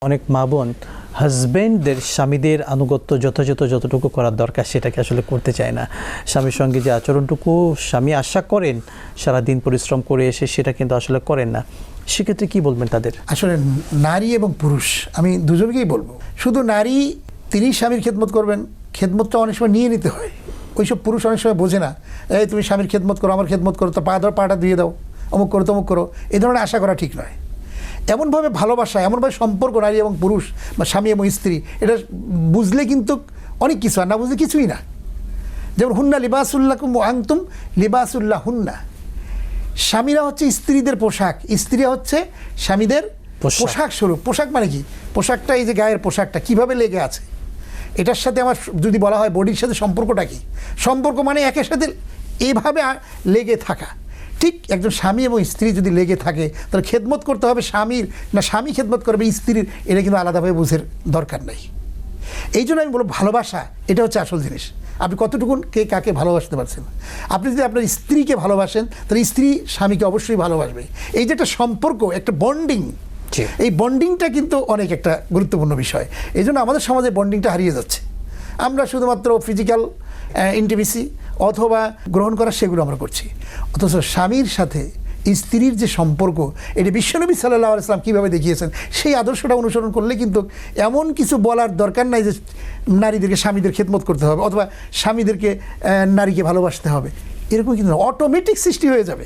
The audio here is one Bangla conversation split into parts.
অনেক মা বোন হাজবেন্ডদের স্বামীদের আনুগত্য যতটুকু করার দরকার সেটাকে আসলে করতে চায় না। স্বামীর সঙ্গে যে আচরণটুকু স্বামী আশা করেন সারাদিন পরিশ্রম করে এসে সেটা কিন্তু আসলে করেন না। সেক্ষেত্রে কি বলবেন তাদের? আসলে নারী এবং পুরুষ আমি দুজনকেই বলবো, শুধু নারী তিনি স্বামীর খেদমত করবেন, খেদমতটা অনেক সময় নিয়ে নিতে হয়। ওইসব পুরুষ অনেক সময় বোঝে না, এই তুমি স্বামীর খেদমত করো, আমার খেদমত করো, তো পাটা দিয়ে দাও, অমুক করো তমুক করো, এই ধরনের আশা করা ঠিক নয়। এমনভাবে ভালোবাসা, এমনভাবে সম্পর্ক নারী এবং পুরুষ বা স্বামী এবং স্ত্রী, এটা বুঝলে কিন্তু অনেক কিছু, আর না বুঝলে কিছুই না। যেমন হুন্না লিবাসুল্লাকুম ওয়া আনতুম লিবাসুল্লাহ হুন্না, স্বামীরা হচ্ছে স্ত্রীদের পোশাক, স্ত্রীরা হচ্ছে স্বামীদের পোশাক স্বরূপ। পোশাক মানে কি? পোশাকটা এই যে গায়ের পোশাকটা কীভাবে লেগে আছে, এটার সাথে আমার যদি বলা হয় বডির সাথে সম্পর্কটা কি, সম্পর্ক মানে একের সাথে এইভাবে লেগে থাকা। ঠিক একজন স্বামী এবং স্ত্রী যদি লেগে থাকে তাহলে খেদমত করতে হবে স্বামীর, না স্বামী খেদমত করবে স্ত্রীর, এটা কিন্তু আলাদাভাবে বুঝের দরকার নেই। এই জন্য আমি বলবো ভালোবাসা এটা হচ্ছে আসল জিনিস। আপনি কতটুকুন কে কাকে ভালোবাসতে পারছেন। আপনি যদি আপনার স্ত্রীকে ভালোবাসেন তাহলে স্ত্রী স্বামীকে অবশ্যই ভালোবাসবে। এই যে একটা সম্পর্ক, একটা বন্ডিং, এই বন্ডিংটা কিন্তু অনেক একটা গুরুত্বপূর্ণ বিষয়। এই জন্য আমাদের সমাজে বন্ডিংটা হারিয়ে যাচ্ছে। আমরা শুধুমাত্র ফিজিক্যাল ইন্টিমেসি অথবা গ্রহণ করা সেগুলো আমরা করছি, অথচ স্বামীর সাথে স্ত্রীর যে সম্পর্ক, এটা বিশ্বনবী সাল্লাল্লাহু আলাইহি ওয়াসাল্লাম কীভাবে দেখিয়েছেন সেই আদর্শটা অনুসরণ করলে কিন্তু এমন কিছু বলার দরকার নাই যে নারীদেরকে স্বামীদের খেদমত করতে হবে অথবা স্বামীদেরকে নারীকে ভালোবাসতে হবে, এরকম কিন্তু অটোমেটিক সৃষ্টি হয়ে যাবে।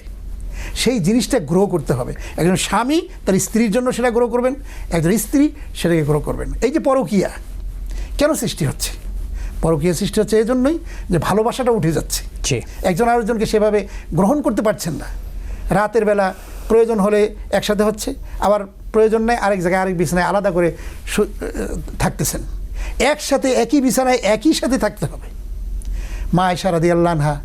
সেই জিনিসটা গ্রো করতে হবে। একজন স্বামী তার স্ত্রীর জন্য সেটা গ্রো করবেন, একজন স্ত্রী সেটাকে গ্রো করবেন। এই যে পরকীয়া কেন সৃষ্টি হচ্ছে? পরকীয়া সৃষ্টি হচ্ছে এই জন্যই যে ভালোবাসাটা উঠে যাচ্ছে, একজন আরেকজনকে সেভাবে গ্রহণ করতে পারছেন না। রাতের বেলা প্রয়োজন হলে একসাথে হচ্ছে, আবার প্রয়োজন নেই আরেক জায়গায় আরেক বিছানায় আলাদা করে থাকতেছেন। একসাথে একই বিছানায় একই সাথে থাকতে হবে। মা আয়েশা রাদিয়াল্লাহু আনহা,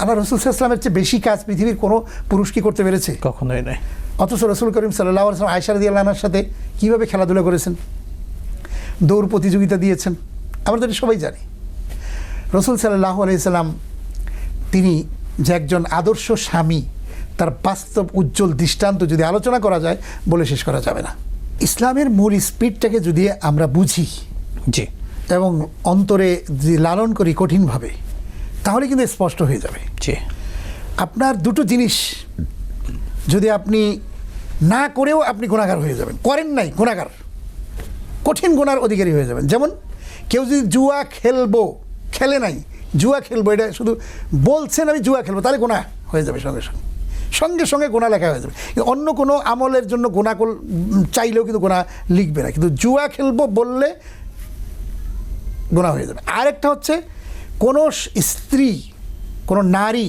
আল্লাহ রাসূল সাল্লাল্লাহু আলাইহি ওয়াসাল্লামের চেয়ে বেশি কাজ পৃথিবীর কোনো পুরুষ কি করতে পেরেছে? কখনোই নয়। অথচ রাসূল করিম সাল্লাল্লাহু আলাইহি ওয়াসাল্লাম আয়েশা রাদিয়াল্লাহু আনহার সাথে কীভাবে খেলাধুলা করেছেন, দৌড় প্রতিযোগিতা দিয়েছেন, আমরা তো সবাই জানি। রাসূল সাল্লাল্লাহু আলাইহি ওয়াসাল্লাম তিনি যে একজন আদর্শ স্বামী, তার বাস্তব উজ্জ্বল দৃষ্টান্ত যদি আলোচনা করা যায় বলে শেষ করা যাবে না। ইসলামের মূল স্পিরিটটাকে যদি আমরা বুঝি এবং অন্তরে যদি লালন করি কঠিনভাবে, তাহলে কিন্তু স্পষ্ট হয়ে যাবে। আপনার দুটো জিনিস যদি আপনি না করেও আপনি গুনাহগার হয়ে যাবেন, করেন নাই গুনাহগার, কঠিন গুনার অধিকারী হয়ে যাবেন। যেমন কেউ যদি জুয়া খেলে নাই, জুয়া খেলবো এটা শুধু বলছেন আমি জুয়া খেলবো, তাহলে গুনাহ হয়ে যাবে, সঙ্গে সঙ্গে গুনাহ লেখা হয়ে যাবে। অন্য কোনো আমলের জন্য গুনাহ চাইলেও কিন্তু গুনাহ লিখবে না, কিন্তু জুয়া খেলবো বললে গুনাহ হয়ে যাবে। আরেকটা হচ্ছে কোনো স্ত্রী, কোনো নারী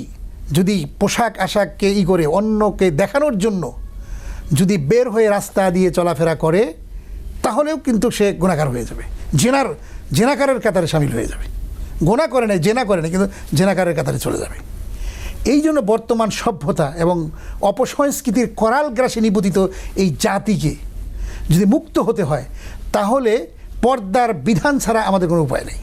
যদি পোশাক আশাককে করে অন্যকে দেখানোর জন্য যদি বের হয়ে রাস্তা দিয়ে চলাফেরা করে, তাহলেও কিন্তু সে গুনাহগার হয়ে যাবে, জেনাকারের কাতারে শামিল হয়ে যাবে। গুনাহ করে নাই, জেনা করে নাই, কিন্তু জেনাকারের কাতারে চলে যাবে। এই জন্য বর্তমান সভ্যতা এবং অপসংস্কৃতির করাল গ্রাসে নিপতিত এই জাতিকে যদি মুক্ত হতে হয়, তাহলে পর্দার বিধান ছাড়া আমাদের কোনো উপায় নেই।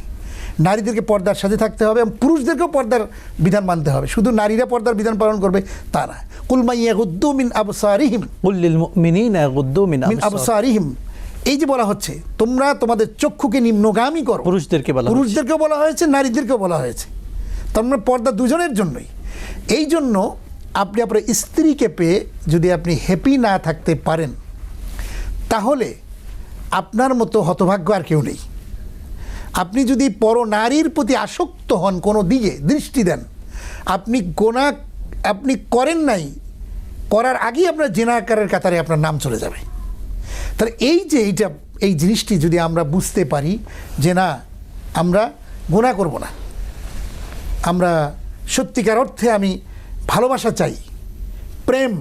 নারীদেরকে পর্দার সাথে থাকতে হবে এবং পুরুষদেরকেও পর্দার বিধান মানতে হবে। শুধু নারীরা পর্দার বিধান পালন করবে তা না। কুল মা ইয়াগুদ্দু মিন আবসারিহিম কুল লিল মুমিনিনা ইয়াগুদ্দু মিন আবসারিহিম, এই যে বলা হচ্ছে তোমরা তোমাদের চক্ষুকে নিম্নগামী করো, পুরুষদেরকেও বলা হয়েছে, নারীদেরকেও বলা হয়েছে। তোমরা পর্দা দুজনের জন্যই। এই জন্য আপনি আপনার স্ত্রীকে পেয়ে যদি আপনি হ্যাপি না থাকতে পারেন, তাহলে আপনার মতো হতভাগ্য আর কেউ নেই। আপনি যদি পর নারীর প্রতি আসক্ত হন, কোনো দিকে দৃষ্টি দেন, আপনি গুনাহ আপনি করেন নাই, করার আগেই আপনার জেনাকারের কাতারে আপনার নাম চলে যাবে। তাহলে এই জিনিসটি যদি আমরা বুঝতে পারি যে না, আমরা গুনাহ করব না, আমরা সত্যিকার অর্থে আমি ভালোবাসা চাই, প্রেম,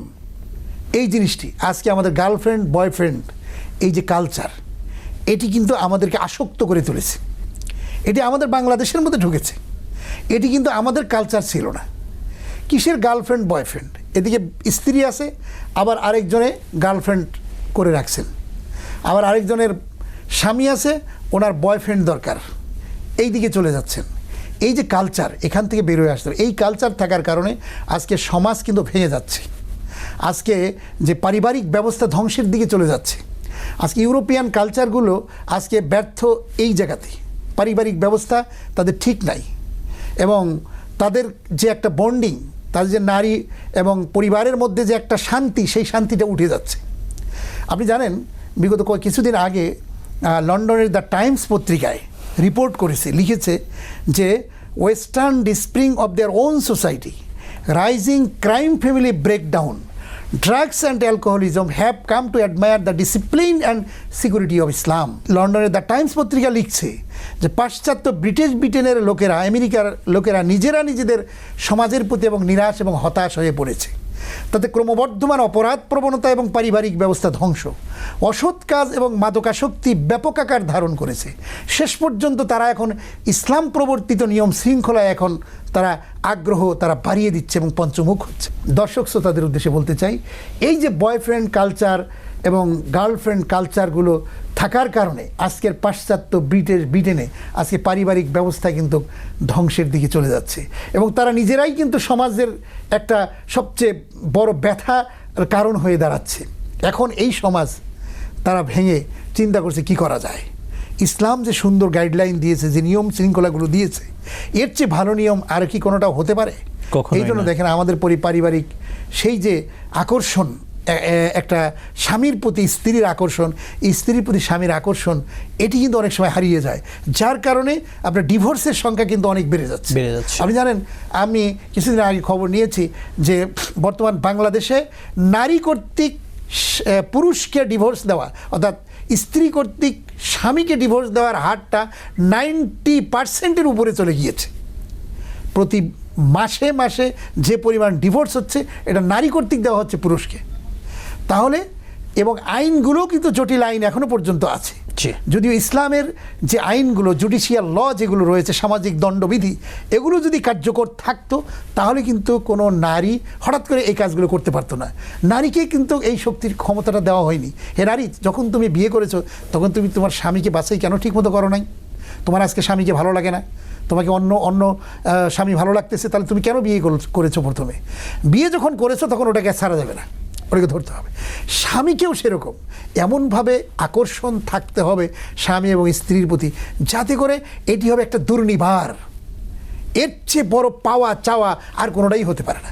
এই জিনিসটি আজকে আমাদের গার্লফ্রেন্ড বয়ফ্রেন্ড এই যে কালচার, এটি কিন্তু আমাদেরকে আসক্ত করে তুলেছে। এটি আমাদের বাংলাদেশের মধ্যে ঢুকেছে, এটি কিন্তু আমাদের কালচার ছিল না। কিসের গার্লফ্রেন্ড বয়ফ্রেন্ড? এদিকে স্ত্রী আছে, আবার আরেকজনে গার্লফ্রেন্ড করে রাখছেন, আবার আরেকজনের স্বামী আছে, ওনার বয়ফ্রেন্ড দরকার, এই দিকে চলে যাচ্ছেন। এই যে কালচার, এখান থেকে বেরোয় আসতে হবে। এই কালচার থাকার কারণে আজকে সমাজ কিন্তু ভেঙে যাচ্ছে, আজকে যে পারিবারিক ব্যবস্থা ধ্বংসের দিকে চলে যাচ্ছে। আজকে ইউরোপিয়ান কালচারগুলো আজকে ব্যর্থ এই জায়গাতে, পারিবারিক ব্যবস্থা তাদের ঠিক নাই, এবং তাদের যে একটা বন্ডিং, তাদের যে নারী এবং পরিবারের মধ্যে যে একটা শান্তি, সেই শান্তিটা উঠে যাচ্ছে। আপনি জানেন বিগত কিছুদিন আগে লন্ডনের দ্য টাইমস পত্রিকায় রিপোর্ট করেছে, লিখেছে যে western despairing of their own society, rising crime family breakdown, drugs and alcoholism have come to admire the discipline and security of Islam. লন্ডনের দ্য টাইমস পত্রিকা লিখছে যে পাশ্চাত্য ব্রিটেনের লোকেরা, আমেরিকার লোকেরা নিজেরা নিজেদের সমাজের প্রতি এবং নিরাশ এবং হতাশ হয়ে পড়েছে। তাতে ক্রমবর্ধমান অপরাধ প্রবণতা এবং পারিবারিক ব্যবস্থা ধ্বংস, অসৎ কাজ এবং মাদকাসক্তি ব্যাপক আকার ধারণ করেছে। শেষ পর্যন্ত তারা এখন ইসলাম প্রবর্তিত নিয়ম শৃঙ্খলায় এখন তারা আগ্রহ তারা বাড়িয়ে দিচ্ছে এবং পঞ্চমুখ হচ্ছে। দর্শক শ্রোতাদের উদ্দেশ্যে বলতে চাই, এই যে বয়ফ্রেন্ড কালচার এবং গার্লফ্রেন্ড কালচারগুলো থাকার কারণে আজকের পাশ্চাত্য ব্রিটেনে আজকে পারিবারিক ব্যবস্থা কিন্তু ধ্বংসের দিকে চলে যাচ্ছে, এবং তারা নিজেরাই কিন্তু সমাজের একটা সবচেয়ে বড় ব্যথার কারণ হয়ে দাঁড়াচ্ছে। এখন এই সমাজ তারা ভেঙে চিন্তা করছে কি করা যায়। ইসলাম যে সুন্দর গাইডলাইন দিয়েছে, যে নিয়ম শৃঙ্খলাগুলো দিয়েছে, এর চেয়ে ভালো নিয়ম আর কি কোনোটা হতে পারে? এই জন্য দেখেন আমাদের পারিবারিক সেই যে আকর্ষণ, একটা স্বামীর প্রতি স্ত্রীর আকর্ষণ, স্ত্রীর প্রতি স্বামীর আকর্ষণ, এটি কিন্তু অনেক সময় হারিয়ে যায়, যার কারণে আপনার ডিভোর্সের সংখ্যা কিন্তু অনেক বেড়ে যাচ্ছে। আপনি জানেন, আমি কিছুদিন আগে খবর নিয়েছি যে বর্তমান বাংলাদেশে নারী কর্তৃক পুরুষকে ডিভোর্স দেওয়া, অর্থাৎ স্ত্রী কর্তৃক স্বামীকে ডিভোর্স দেওয়ার হারটা 90% উপরে চলে গিয়েছে। প্রতি মাসে মাসে যে পরিমাণ ডিভোর্স হচ্ছে, এটা নারী কর্তৃক দেওয়া হচ্ছে পুরুষকে। তাহলে এবং আইনগুলোও কিন্তু জটিল আইন এখনো পর্যন্ত আছে, যদিও ইসলামের যে আইনগুলো, জুডিশিয়াল ল যেগুলো রয়েছে, সামাজিক দণ্ডবিধি, এগুলো যদি কার্যকর থাকতো তাহলে কিন্তু কোনো নারী হঠাৎ করে এই কাজগুলো করতে পারতো না। নারীকে কিন্তু এই শক্তির ক্ষমতাটা দেওয়া হয়নি। হে নারী, যখন তুমি বিয়ে করেছো তখন তুমি তোমার স্বামীকে বাছাই কেন ঠিক মতো করো নাই? তোমার আজকে স্বামীকে ভালো লাগে না, তোমাকে অন্য স্বামী ভালো লাগতেছে, তাহলে তুমি কেন বিয়ে করেছো? প্রথমে বিয়ে যখন করেছো তখন ওটাকে ছাড়া যাবে না, ওটাকে ধরতে হবে। স্বামীকেও সেরকম এমনভাবে আকর্ষণ থাকতে হবে স্বামী এবং স্ত্রীর প্রতি, যাতে করে এটি হবে একটা দুর্নিবার। এর চেয়ে বড় পাওয়া চাওয়া আর কোনোটাই হতে পারে না।